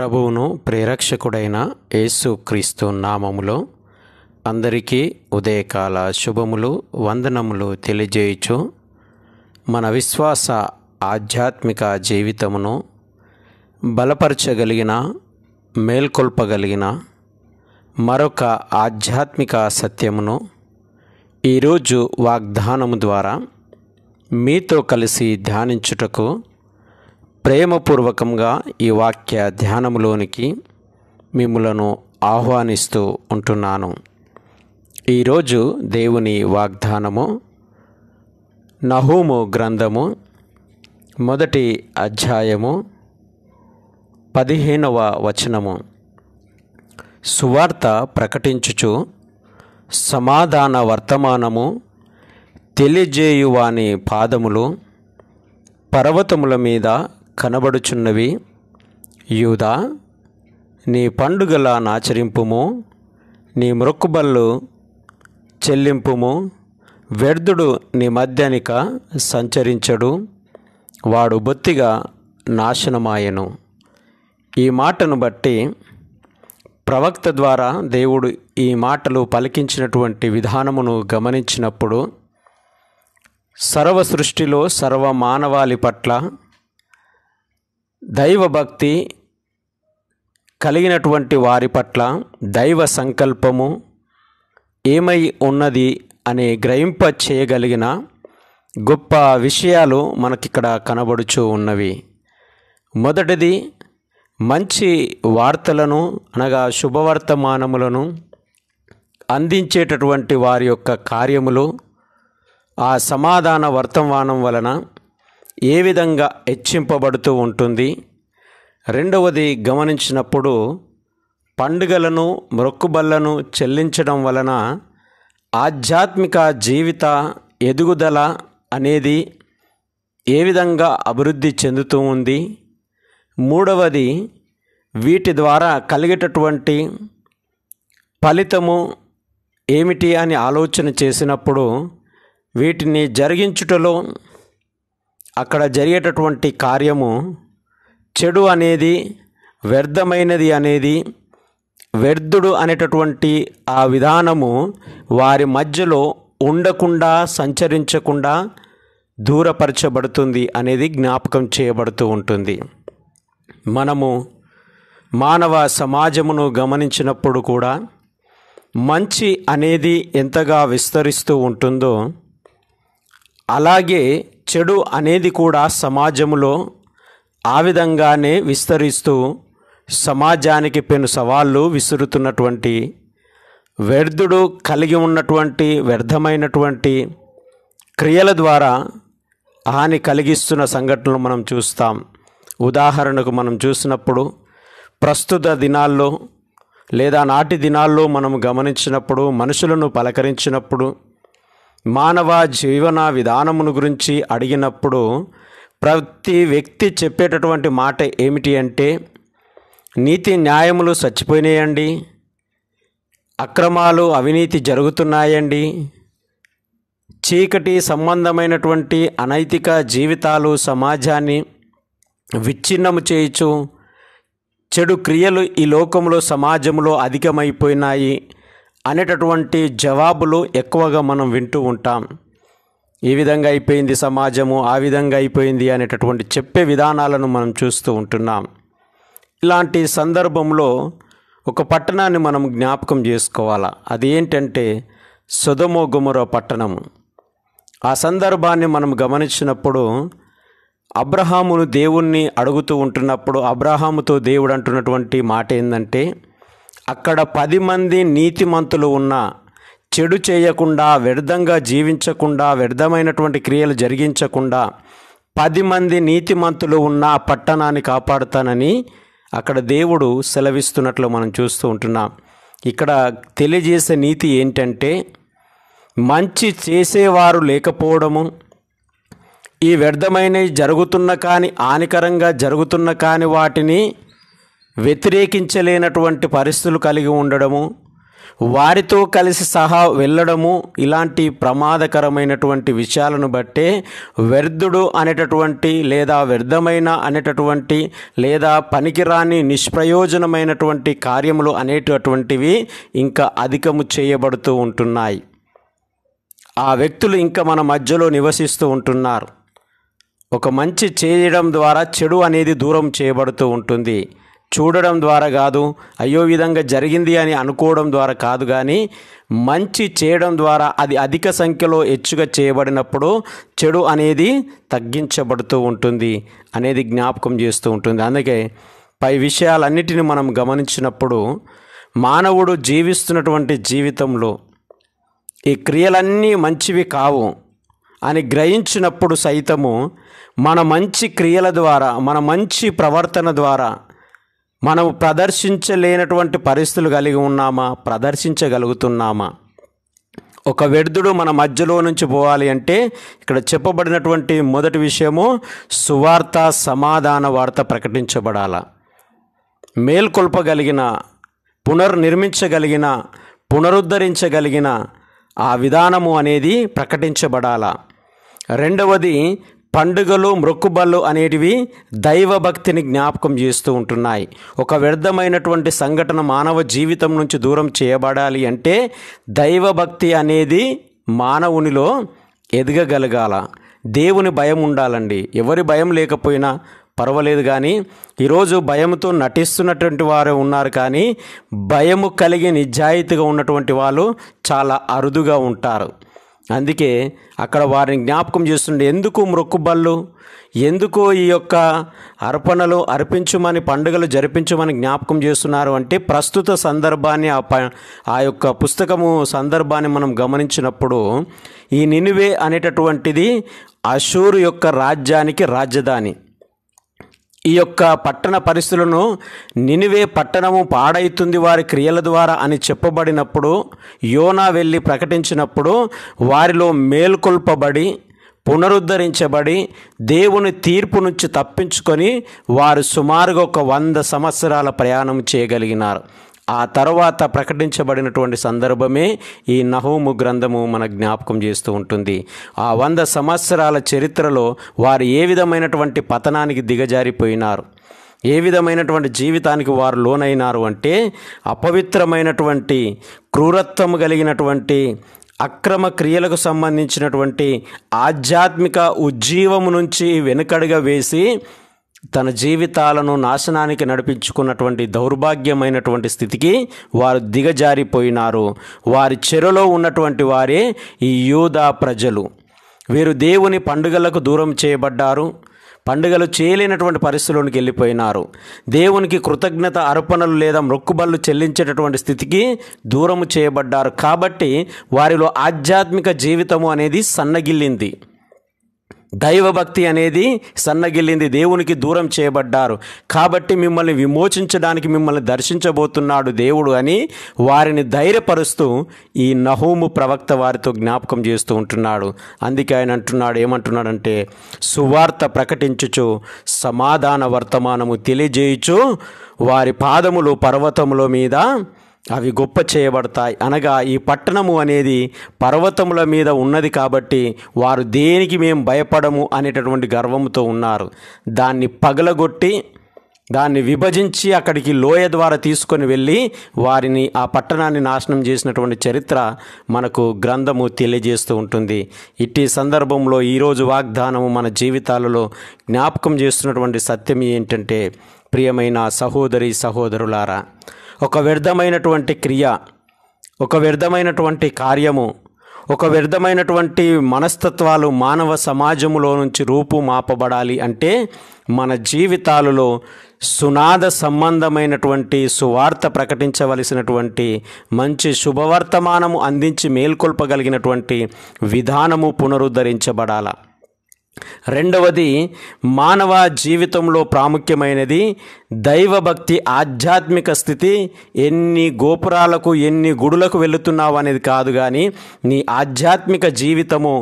ప్రభువును ప్రేరక్షకుడైన యేసు క్రీస్తు నామములో అందరికీ ఉదయకాల శుభములు వందనములు తెలియజేయుచు మన విశ్వాస ఆధ్యాత్మిక జీవితమును బలపరచగలిగిన మేల్కొల్పగలిగిన మరొక ఆధ్యాత్మిక సత్యమును ఈరోజు వాగ్దానము ద్వారా మీతో కలిసి ధ్యానించుటకు ప్రేమపూర్వకంగా ఈ వాక్య ధ్యానములోనికి మిమ్ములను ఆహ్వానిస్తూ ఉంటున్నాను. ఈరోజు దేవుని వాగ్దానము నహూము గ్రంథము 1వ అధ్యాయము 15వ వచనము. సువార్త ప్రకటించుచు సమాధాన వర్తమానము తెలియజేయువాని పాదములు పర్వతముల మీద కనబడుచున్నవి. యూదా, నీ పండుగల నాచరింపుము, నీ మ్రొక్కుబళ్ళు చెల్లింపుము. వ్యర్థుడు నీ మధ్యానిక సంచరించడు, వాడు బొత్తిగా నాశనమాయెను. ఈ మాటను బట్టి ప్రవక్త ద్వారా దేవుడు ఈ మాటలు పలికించినటువంటి విధానమును గమనించినప్పుడు సర్వ సృష్టిలో సర్వ మానవాళి పట్ల దైవభక్తి కలిగినటువంటి వారి పట్ల దైవ సంకల్పము ఏమై ఉన్నది అనే గ్రహింప చేయగలిగిన గొప్ప విషయాలు మనకిక్కడ కనబడుచూ ఉన్నవి. మొదటిది, మంచి వార్తలను అనగా శుభవర్తమానములను అందించేటటువంటి వారి యొక్క కార్యములు ఆ సమాధాన వర్తమానం వలన ఏ విధంగా హెచ్చింపబడుతూ ఉంటుంది. రెండవది గమనించినప్పుడు పండుగలను మ్రొక్కుబళ్లను చెల్లించడం వలన ఆధ్యాత్మిక జీవిత ఎదుగుదల అనేది ఏ విధంగా అభివృద్ధి చెందుతూ ఉంది. మూడవది, వీటి ద్వారా కలిగేటటువంటి ఫలితము ఏమిటి అని ఆలోచన చేసినప్పుడు వీటిని జరిగించుటలో అక్కడ జరిగేటటువంటి కార్యము చెడు అనేది వ్యర్థమైనది అనేది వ్యర్థుడు అనేటటువంటి ఆ విధానము వారి మధ్యలో ఉండకుండా సంచరించకుండా దూరపరచబడుతుంది అనేది జ్ఞాపకం చేయబడుతూ ఉంటుంది. మనము మానవ సమాజమును గమనించినప్పుడు కూడా మంచి అనేది ఎంతగా విస్తరిస్తూ ఉంటుందో అలాగే చెడు అనేది కూడా సమాజంలో ఆ విధంగానే విస్తరిస్తూ సమాజానికి పెను సవాళ్ళు విసురుతున్నటువంటి వ్యర్థుడు కలిగి ఉన్నటువంటి వ్యర్థమైనటువంటి క్రియల ద్వారా హాని కలిగిస్తున్న సంఘటనలు మనం చూస్తాం. ఉదాహరణకు మనం చూసినప్పుడు ప్రస్తుత దినాల్లో లేదా నాటి దినాల్లో మనం గమనించినప్పుడు మనుషులను పలకరించినప్పుడు మానవ జీవన విధానమును గురించి అడిగినప్పుడు ప్రతి వ్యక్తి చెప్పేటటువంటి మాట ఏమిటి అంటే, నీతి న్యాయములు చచ్చిపోయినాయండి, అక్రమాలు అవినీతి జరుగుతున్నాయండి, చీకటి సంబంధమైనటువంటి అనైతిక జీవితాలు సమాజాన్ని విచ్ఛిన్నము చేయుచు చెడు క్రియలు ఈ లోకంలో సమాజంలో అధికమైపోయినాయి అనేటటువంటి జవాబులు ఎక్కువగా మనం వింటూ ఉంటాం. ఈ విధంగా అయిపోయింది సమాజము, ఆ విధంగా అయిపోయింది అనేటటువంటి చెప్పే విధానాలను మనం చూస్తూ ఉంటున్నాం. ఇలాంటి సందర్భంలో ఒక పట్టణాన్ని మనం జ్ఞాపకం చేసుకోవాలా. అది ఏంటంటే సొదొమ గొమొర పట్టణము. ఆ సందర్భాన్ని మనం గమనించినప్పుడు అబ్రహామును దేవుణ్ణి అడుగుతూ ఉంటున్నప్పుడు అబ్రహాముతో దేవుడు అంటున్నటువంటి మాట ఏంటంటే, అక్కడ 10 మంది నీతిమంతులు ఉన్నా చెడు చేయకుండా వ్యర్థంగా జీవించకుండా వ్యర్థమైనటువంటి క్రియలు జరిగించకుండా 10 మంది నీతిమంతులు ఉన్న ఆ పట్టణాన్ని కాపాడుతానని అక్కడ దేవుడు సెలవిస్తున్నట్లు మనం చూస్తూ ఉంటున్నాం. ఇక్కడ తెలియజేసే నీతి ఏంటంటే, మంచి చేసేవారు లేకపోవడము, ఈ వ్యర్థమైనవి జరుగుతున్న కానీ హానికరంగా జరుగుతున్న కానీ వాటిని వ్యతిరేకించలేనటువంటి పరిస్థితులు కలిగి ఉండడము, వారితో కలిసి సహా వెళ్ళడము ఇలాంటి ప్రమాదకరమైనటువంటి విషయాలను బట్టే వ్యర్థుడు అనేటటువంటి లేదా వ్యర్థమైన అనేటటువంటి లేదా పనికిరాని నిష్ప్రయోజనమైనటువంటి కార్యములు అనేటటువంటివి ఇంకా అధికము చేయబడుతూ ఉంటున్నాయి. ఆ వ్యక్తులు ఇంకా మన మధ్యలో నివసిస్తూ ఉంటున్నారు. ఒక మంచి చేయడం ద్వారా చెడు అనేది దూరం చేయబడుతూ ఉంటుంది. చూడడం ద్వారా కాదు, అయ్యో విధంగా జరిగింది అని అనుకోవడం ద్వారా కాదు, కానీ మంచి చేయడం ద్వారా అది అధిక సంఖ్యలో హెచ్చుగా చేయబడినప్పుడు చెడు అనేది తగ్గించబడుతూ ఉంటుంది అనేది జ్ఞాపకం చేస్తూ ఉంటుంది. అందుకే పై విషయాలన్నిటిని మనం గమనించినప్పుడు మానవుడు జీవిస్తున్నటువంటి జీవితంలో ఈ క్రియలన్నీ మంచివి కావు అని గ్రహించినప్పుడు సైతము మన మంచి క్రియల ద్వారా, మన మంచి ప్రవర్తన ద్వారా మనం ప్రదర్శించలేనటువంటి పరిస్థితులు కలిగి ఉన్నామా, ప్రదర్శించగలుగుతున్నామా? ఒక వ్యర్థుడు మన మధ్యలో నుంచి పోవాలి అంటే ఇక్కడ చెప్పబడినటువంటి మొదటి విషయము సువార్త, సమాధాన వార్త ప్రకటించబడాల. మేల్కొల్పగలిగిన, పునర్నిర్మించగలిగిన, పునరుద్ధరించగలిగిన ఆ విధానము అనేది ప్రకటించబడాల. రెండవది పండుగలు, మొక్కుబళ్ళు అనేటివి దైవభక్తిని జ్ఞాపకం చేస్తూ ఉంటున్నాయి. ఒక వ్యర్థమైనటువంటి సంఘటన మానవ జీవితం నుంచి దూరం చేయబడాలి అంటే దైవభక్తి అనేది మానవునిలో ఎదగగలగాల. దేవుని భయం ఉండాలండి. ఎవరి భయం లేకపోయినా పర్వాలేదు, కానీ ఈరోజు భయంతో నటిస్తున్నటువంటి వారు ఉన్నారు, కానీ భయము కలిగి నిజాయితీగా ఉన్నటువంటి వాళ్ళు చాలా అరుదుగా ఉంటారు. అందుకే అక్కడ వారిని జ్ఞాపకం చేస్తుండే, ఎందుకు మొక్కుబళ్ళు, ఎందుకు ఈ యొక్క అర్పణలు అర్పించమని, పండుగలు జరిపించమని జ్ఞాపకం చేస్తున్నారు అంటే ప్రస్తుత సందర్భాన్ని, ఆ యొక్క పుస్తకము సందర్భాన్ని మనం గమనించినప్పుడు ఈ నినివే అనేటటువంటిది అషూరు యొక్క రాజ్యానికి రాజధాని. ఈ యొక్క పట్టణ పరిస్థితులను నినివే పట్టణము పాడైతుంది వారి క్రియల ద్వారా అని చెప్పబడినప్పుడు, యోనా వెళ్ళి ప్రకటించినప్పుడు వారిలో మేల్కొల్పబడి, పునరుద్ధరించబడి, దేవుని తీర్పు నుంచి తప్పించుకొని వారు సుమారుగా ఒక 100 సంవత్సరాల ప్రయాణం చేయగలిగినారు. ఆ తర్వాత ప్రకటించబడినటువంటి సందర్భమే ఈ నహూము గ్రంథము మన జ్ఞాపకం చేస్తూ ఉంటుంది. ఆ 100 సంవత్సరాల చరిత్రలో వారు ఏ విధమైనటువంటి పతనానికి దిగజారిపోయినారు, ఏ విధమైనటువంటి జీవితానికి వారు లోనైనారు అంటే అపవిత్రమైనటువంటి, క్రూరత్వం కలిగినటువంటి, అక్రమ క్రియలకు సంబంధించినటువంటి ఆధ్యాత్మిక ఉజ్జీవము నుంచి వెనుకడుగా వేసి తన జీవితాలను నాశనానికి నడిపించుకున్నటువంటి దౌర్భాగ్యమైనటువంటి స్థితికి వారు దిగజారిపోయినారు. వారి చెరలో ఉన్నటువంటి వారే ఈ యూదా ప్రజలు. వీరు దేవుని పండుగలకు దూరం చేయబడ్డారు. పండుగలు చేయలేనటువంటి పరిస్థితుల్లోకి వెళ్ళిపోయినారు. దేవునికి కృతజ్ఞత అర్పణలు లేదా మొక్కుబళ్ళు చెల్లించేటటువంటి స్థితికి దూరము చేయబడ్డారు. కాబట్టి వారిలో ఆధ్యాత్మిక జీవితము అనేది సన్నగిల్లింది, దైవభక్తి అనేది సన్నగిల్లింది, దేవునికి దూరం చేయబడ్డారు. కాబట్టి మిమ్మల్ని విమోచించడానికి మిమ్మల్ని దర్శించబోతున్నాడు దేవుడు అని వారిని ధైర్యపరుస్తూ ఈ నహూము ప్రవక్త వారితో జ్ఞాపకం చేస్తూ ఉంటున్నాడు. అందుకే ఆయన అంటున్నాడు, ఏమంటున్నాడంటే, సువార్త ప్రకటించుచు సమాధాన వర్తమానము తెలియజేయుచు వారి పాదములు పర్వతముల మీద అవి గొప్ప చేయబడతాయి. అనగా ఈ పట్టణము అనేది పర్వతముల మీద ఉన్నది కాబట్టి వారు దేనికి మేము భయపడము అనేటటువంటి గర్వంతో ఉన్నారు. దాన్ని పగలగొట్టి, దాన్ని విభజించి అక్కడికి లోయ ద్వారా తీసుకొని వెళ్ళి వారిని, ఆ పట్టణాన్ని నాశనం చేసినటువంటి చరిత్ర మనకు గ్రంథము తెలియజేస్తూ ఉంటుంది. ఇట్టి సందర్భంలో ఈరోజు వాగ్దానము మన జీవితాలలో జ్ఞాపకం చేస్తున్నటువంటి సత్యం ఏంటంటే, ప్రియమైన సహోదరి సహోదరులారా, ఒక వ్యర్థమైనటువంటి క్రియ, ఒక వ్యర్థమైనటువంటి కార్యము, ఒక వ్యర్థమైనటువంటి మనస్తత్వాలు మానవ సమాజంలో నుంచి రూపుమాపబడాలి అంటే మన జీవితాలలో సునాద సంబంధమైనటువంటి సువార్త ప్రకటించవలసినటువంటి మంచి శుభవర్తమానము అందించి మేల్కొల్పగలిగినటువంటి విధానము పునరుద్ధరించబడాల. రెండవది, మానవ జీవితంలో ప్రాముఖ్యమైనది దైవభక్తి ఆధ్యాత్మిక స్థితి ఎన్ని గోపురాలకు ఎన్ని గుడులకు వెళుతున్నావు అనేది కాదు, కానీ నీ ఆధ్యాత్మిక జీవితము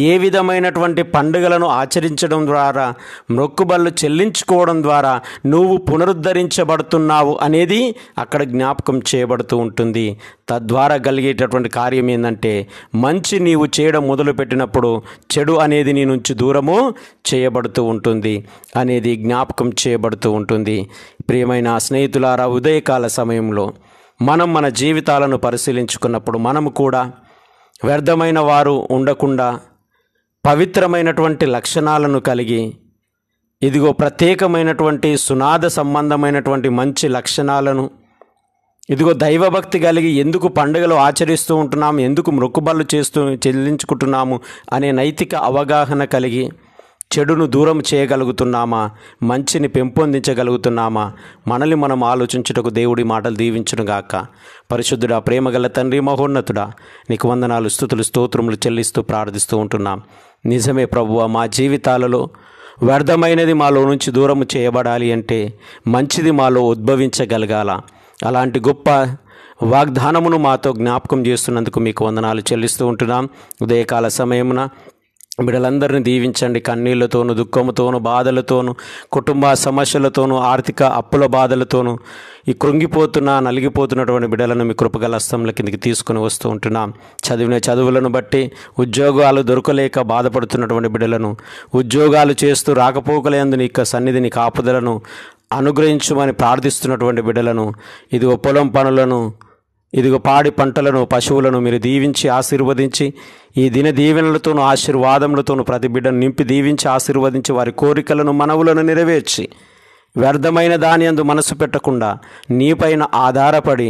ఏ విధమైనటువంటి పండుగలను ఆచరించడం ద్వారా, మొక్కుబళ్ళు చెల్లించుకోవడం ద్వారా నువ్వు పునరుద్ధరించబడుతున్నావు అనేది అక్కడ జ్ఞాపకం చేయబడుతూ ఉంటుంది. తద్వారా కలిగేటటువంటి కార్యం ఏంటంటే, మంచి నీవు చేయడం మొదలుపెట్టినప్పుడు చెడు అనేది నీ నుంచి దూరము చేయబడుతూ ఉంటుంది అనేది జ్ఞాపకం చేయబడుతూ ఉంటుంది. ప్రియమైన స్నేహితులారా, ఉదయకాల సమయంలో మన జీవితాలను పరిశీలించుకున్నప్పుడు మనము కూడా వ్యర్థమైన వారు ఉండకుండా పవిత్రమైనటువంటి లక్షణాలను కలిగి, ఇదిగో ప్రత్యేకమైనటువంటి సునాద సంబంధమైనటువంటి మంచి లక్షణాలను, ఇదిగో దైవభక్తి కలిగి ఎందుకు పండుగలు ఆచరిస్తూ ఉంటున్నాము, ఎందుకు మొక్కుబళ్ళు చెల్లించుకుంటున్నాము అనే నైతిక అవగాహన కలిగి చెడును దూరం చేయగలుగుతున్నామా, మంచిని పెంపొందించగలుగుతున్నామా, మనల్ని మనం ఆలోచించుటకు దేవుడి మాటలు దీవించునుగాక. పరిశుద్ధుడా, ప్రేమగల తండ్రి, మహోన్నతుడా, నీకు వందనాలు, స్తుతులు, స్తోత్రములు చెల్లిస్తూ ప్రార్థిస్తూ ఉంటున్నాం. నిజమే ప్రభువా, మా జీవితాలలో వ్యర్థమైనది మాలో నుంచి దూరం చేయబడాలి అంటే మంచిది మాలో ఉద్భవించగలగాల. అలాంటి గొప్ప వాగ్దానమును మాతో జ్ఞాపకం చేస్తున్నందుకు మీకు వందనాలు చెల్లిస్తూ ఉంటున్నాం. ఉదయకాల సమయమున బిడ్డలందరినీ దీవించండి. కన్నీళ్లతోనూ, దుఃఖముతోనూ, బాధలతోనూ, కుటుంబ సమస్యలతోనూ, ఆర్థిక అప్పుల బాధలతోనూ ఈ కృంగిపోతున్న నలిగిపోతున్నటువంటి బిడ్డలను మీ కృపగల హస్తంల కిందకి తీసుకుని వస్తూ ఉంటున్నాం. చదివిన చదువులను బట్టి ఉద్యోగాలు దొరకలేక బాధపడుతున్నటువంటి బిడ్డలను, ఉద్యోగాలు చేస్తూ రాకపోకలేందు నీ యొక్క సన్నిధిని కాపుదలను అనుగ్రహించమని ప్రార్థిస్తున్నటువంటి బిడ్డలను, ఇదిగో పొలం పనులను, ఇదిగో పాడి పంటలను, పశువులను మీరు దీవించి ఆశీర్వదించి, ఈ దిన దీవెనలతోనూ ఆశీర్వాదములతోనూ ప్రతి బిడ్డను నింపి దీవించి ఆశీర్వదించి, వారి కోరికలను మనవులను నెరవేర్చి, వ్యర్థమైన దాని యందు మనసు పెట్టకుండా నీపైన ఆధారపడి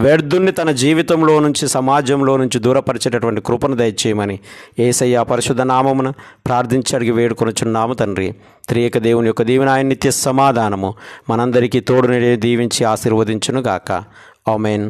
వ్యర్థుణ్ణి తన జీవితంలో నుంచి, సమాజంలో నుంచి దూరపరిచేటటువంటి కృపను దయచేయమని యేసయ్య పరిశుద్ధ నామమున ప్రార్థించి అడిగి వేడుకొనుచున్నాము తండ్రి. త్రియక దేవుని యొక్క దీవెన, ఆయన నిత్య సమాధానము మనందరికీ తోడుని దీవించి ఆశీర్వదించును గాక. ఆమేన్.